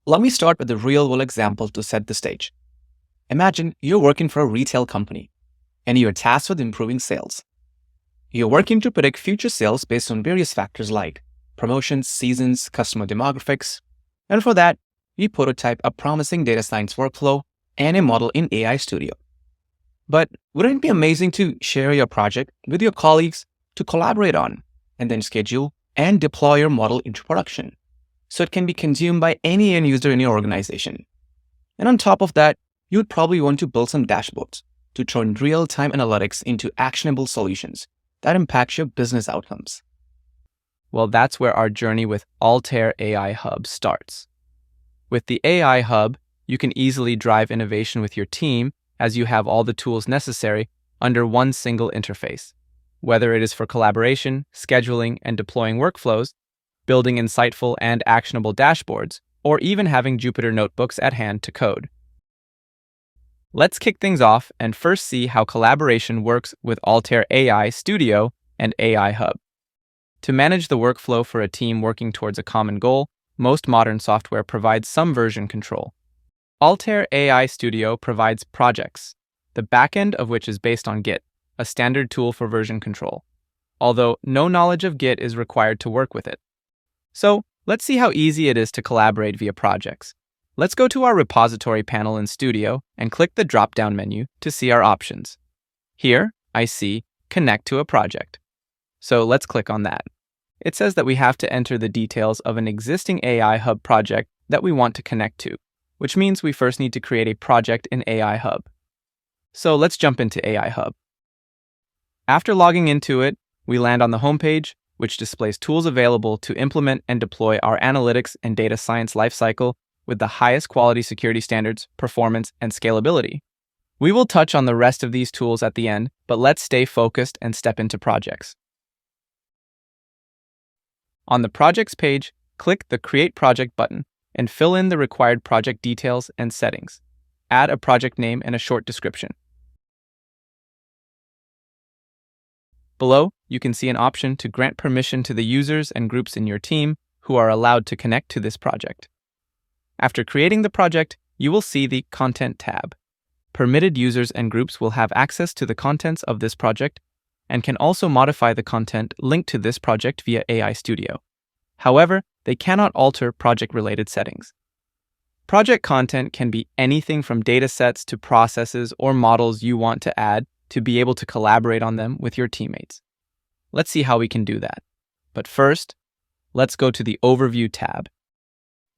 Let me start with a real-world example to set the stage. Imagine you're working for a retail company, and you're tasked with improving sales. You're working to predict future sales based on various factors like promotions, seasons, customer demographics, and for that, you prototype a promising data science workflow and a model in AI Studio. But wouldn't it be amazing to share your project with your colleagues to collaborate on, and then schedule and deploy your model into production, so it can be consumed by any end user in your organization? And on top of that, you'd probably want to build some dashboards to turn real-time analytics into actionable solutions that impact your business outcomes. Well, that's where our journey with Altair AI Hub starts. With the AI Hub, you can easily drive innovation with your team as you have all the tools necessary under one single interface. Whether it is for collaboration, scheduling, and deploying workflows, building insightful and actionable dashboards, or even having Jupyter notebooks at hand to code. Let's kick things off and first see how collaboration works with Altair AI Studio and AI Hub. To manage the workflow for a team working towards a common goal, most modern software provides some version control. Altair AI Studio provides projects, the backend of which is based on Git, a standard tool for version control, although no knowledge of Git is required to work with it. So, let's see how easy it is to collaborate via projects. Let's go to our repository panel in Studio and click the drop-down menu to see our options. Here, I see Connect to a Project. So let's click on that. It says that we have to enter the details of an existing AI Hub project that we want to connect to, which means we first need to create a project in AI Hub. So let's jump into AI Hub. After logging into it, we land on the homepage, which displays tools available to implement and deploy our analytics and data science lifecycle with the highest quality security standards, performance, and scalability. We will touch on the rest of these tools at the end, but let's stay focused and step into projects. On the Projects page, click the Create Project button and fill in the required project details and settings. Add a project name and a short description. Below, you can see an option to grant permission to the users and groups in your team who are allowed to connect to this project. After creating the project, you will see the Content tab. Permitted users and groups will have access to the contents of this project and can also modify the content linked to this project via AI Studio. However, they cannot alter project-related settings. Project content can be anything from datasets to processes or models you want to add to be able to collaborate on them with your teammates. Let's see how we can do that. But first, let's go to the Overview tab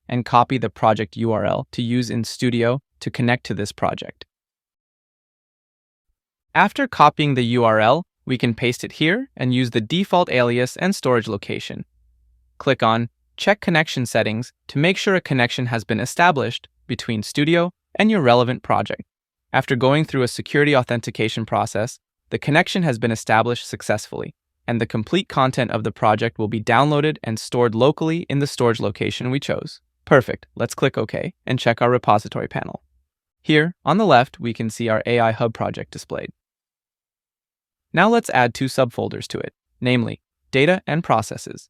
and copy the project URL to use in Studio to connect to this project. After copying the URL, we can paste it here and use the default alias and storage location. Click on Check Connection Settings to make sure a connection has been established between Studio and your relevant project. After going through a security authentication process, the connection has been established successfully, and the complete content of the project will be downloaded and stored locally in the storage location we chose. Perfect. Let's click OK and check our repository panel. Here, on the left, we can see our AI Hub project displayed. Now let's add two subfolders to it, namely Data and Processes.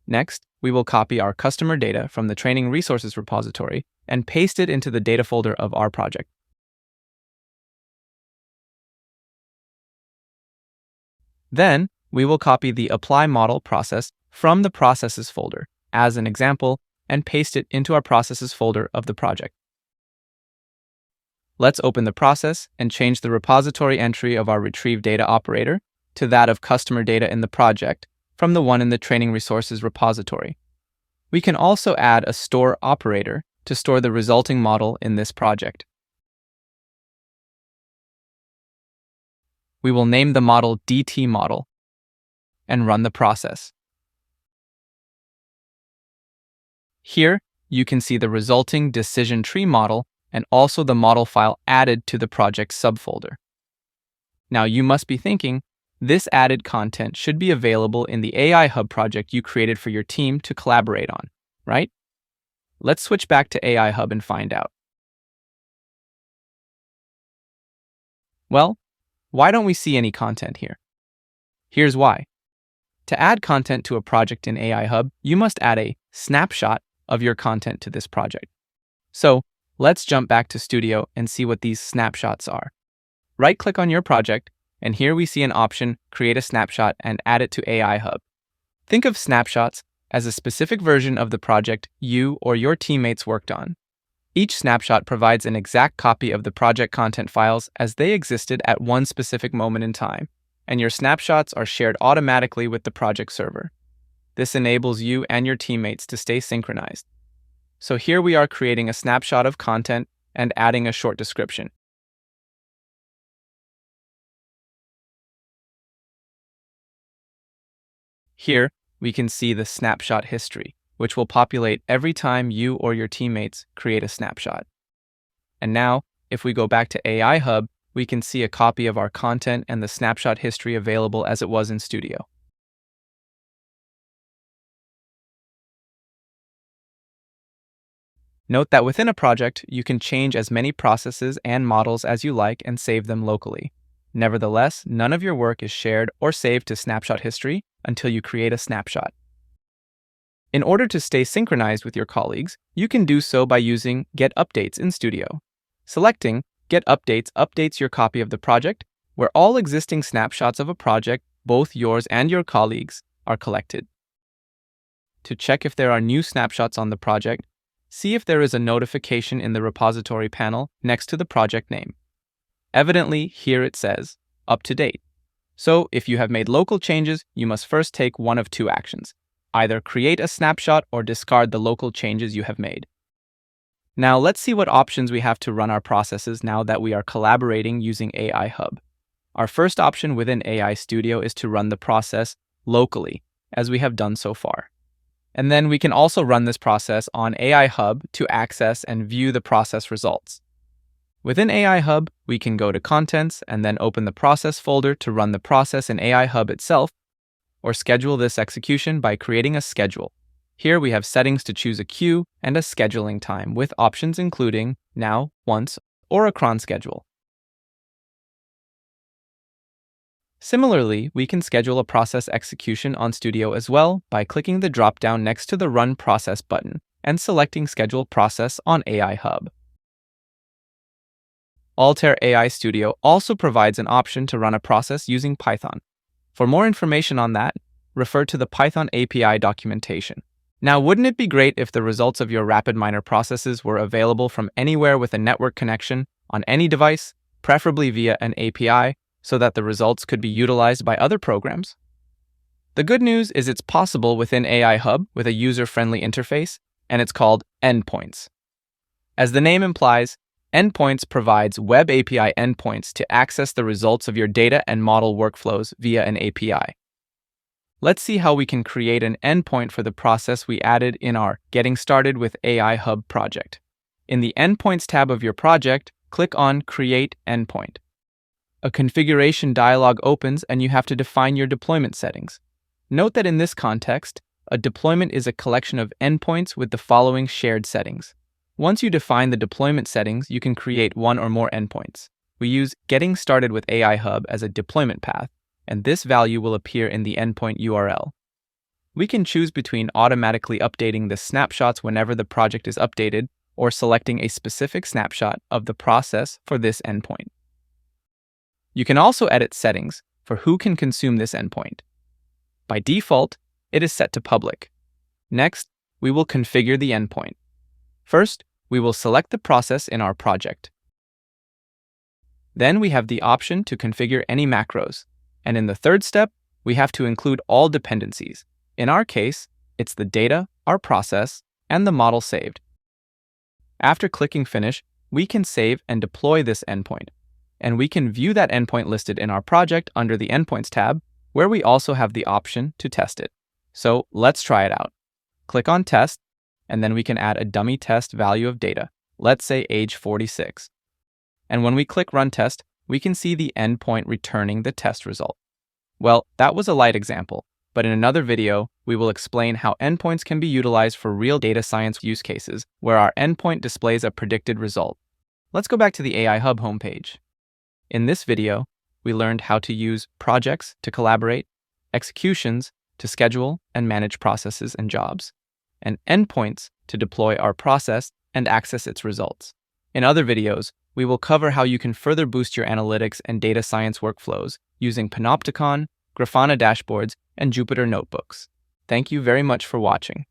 Next, we will copy our customer data from the Training Resources repository and paste it into the data folder of our project. Then, we will copy the Apply Model process from the Processes folder, as an example, and paste it into our Processes folder of the project. Let's open the process and change the repository entry of our Retrieve Data operator to that of customer data in the project from the one in the Training Resources repository. We can also add a Store operator to store the resulting model in this project. We will name the model DT model and run the process. Here, you can see the resulting decision tree model and also the model file added to the project subfolder. Now you must be thinking, this added content should be available in the AI Hub project you created for your team to collaborate on, right? Let's switch back to AI Hub and find out. Well, why don't we see any content here? Here's why. To add content to a project in AI Hub, you must add a snapshot of your content to this project. So let's jump back to Studio and see what these snapshots are. Right-click on your project, and here we see an option, Create a Snapshot, and add it to AI Hub. Think of snapshots as a specific version of the project you or your teammates worked on. Each snapshot provides an exact copy of the project content files as they existed at one specific moment in time, and your snapshots are shared automatically with the project server. This enables you and your teammates to stay synchronized. So here we are creating a snapshot of content and adding a short description. Here, we can see the snapshot history, which will populate every time you or your teammates create a snapshot. And now, if we go back to AI Hub, we can see a copy of our content and the snapshot history available as it was in Studio. Note that within a project, you can change as many processes and models as you like and save them locally. Nevertheless, none of your work is shared or saved to snapshot history until you create a snapshot. In order to stay synchronized with your colleagues, you can do so by using Get Updates in Studio. Selecting Get Updates updates your copy of the project, where all existing snapshots of a project, both yours and your colleagues, are collected. To check if there are new snapshots on the project, see if there is a notification in the repository panel next to the project name. Evidently, here it says, Up to date. So, if you have made local changes, you must first take one of two actions. Either create a snapshot or discard the local changes you have made. Now, let's see what options we have to run our processes now that we are collaborating using AI Hub. Our first option within AI Studio is to run the process locally, as we have done so far. And then we can also run this process on AI Hub to access and view the process results. Within AI Hub, we can go to Contents and then open the Process folder to run the process in AI Hub itself, or schedule this execution by creating a schedule. Here we have settings to choose a queue and a scheduling time with options including now, once, or a cron schedule. Similarly, we can schedule a process execution on Studio as well by clicking the drop-down next to the Run Process button and selecting Schedule Process on AI Hub. Altair AI Studio also provides an option to run a process using Python. For more information on that, refer to the Python API documentation. Now, wouldn't it be great if the results of your RapidMiner processes were available from anywhere with a network connection, on any device, preferably via an API, so that the results could be utilized by other programs? The good news is it's possible within AI Hub with a user-friendly interface, and it's called Endpoints. As the name implies, Endpoints provides Web API endpoints to access the results of your data and model workflows via an API. Let's see how we can create an endpoint for the process we added in our Getting Started with AI Hub project. In the Endpoints tab of your project, click on Create Endpoint. A configuration dialog opens and you have to define your deployment settings. Note that in this context, a deployment is a collection of endpoints with the following shared settings. Once you define the deployment settings, you can create one or more endpoints. We use Getting Started with AI Hub as a deployment path, and this value will appear in the endpoint URL. We can choose between automatically updating the snapshots whenever the project is updated or selecting a specific snapshot of the process for this endpoint. You can also edit settings for who can consume this endpoint. By default, it is set to public. Next, we will configure the endpoint. First, we will select the process in our project. Then we have the option to configure any macros. And in the third step, we have to include all dependencies. In our case, it's the data, our process, and the model saved. After clicking Finish, we can save and deploy this endpoint. And we can view that endpoint listed in our project under the Endpoints tab, where we also have the option to test it. So let's try it out. Click on Test, and then we can add a dummy test value of data, let's say age 46. And when we click Run Test, we can see the endpoint returning the test result. Well, that was a light example, but in another video, we will explain how endpoints can be utilized for real data science use cases, where our endpoint displays a predicted result. Let's go back to the AI Hub homepage. In this video, we learned how to use projects to collaborate, executions, to schedule and manage processes and jobs, and endpoints to deploy our process and access its results. In other videos, we will cover how you can further boost your analytics and data science workflows using Panopticon, Grafana dashboards, and Jupyter notebooks. Thank you very much for watching.